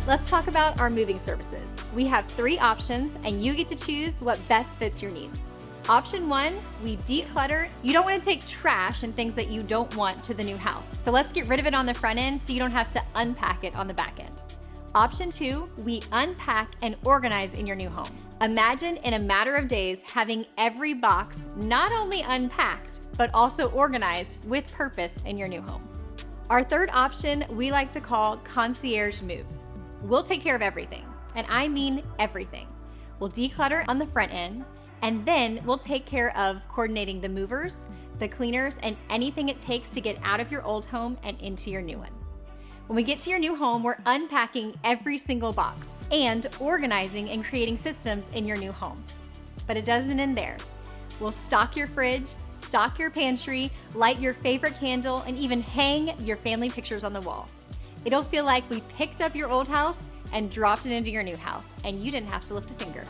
Let's talk about our moving services. We have 3 options and you get to choose what best fits your needs. Option 1, we declutter. You don't want to take trash and things that you don't want to the new house. So let's get rid of it on the front end so you don't have to unpack it on the back end. Option 2, we unpack and organize in your new home. Imagine in a matter of days having every box not only unpacked, but also organized with purpose in your new home. Our third option we like to call concierge moves. We'll take care of everything, and I mean everything. We'll declutter on the front end, and then we'll take care of coordinating the movers, the cleaners, and anything it takes to get out of your old home and into your new one. When we get to your new home, we're unpacking every single box and organizing and creating systems in your new home. But it doesn't end there. We'll stock your fridge, stock your pantry, light your favorite candle, and even hang your family pictures on the wall. It'll feel like we picked up your old house and dropped it into your new house, and you didn't have to lift a finger.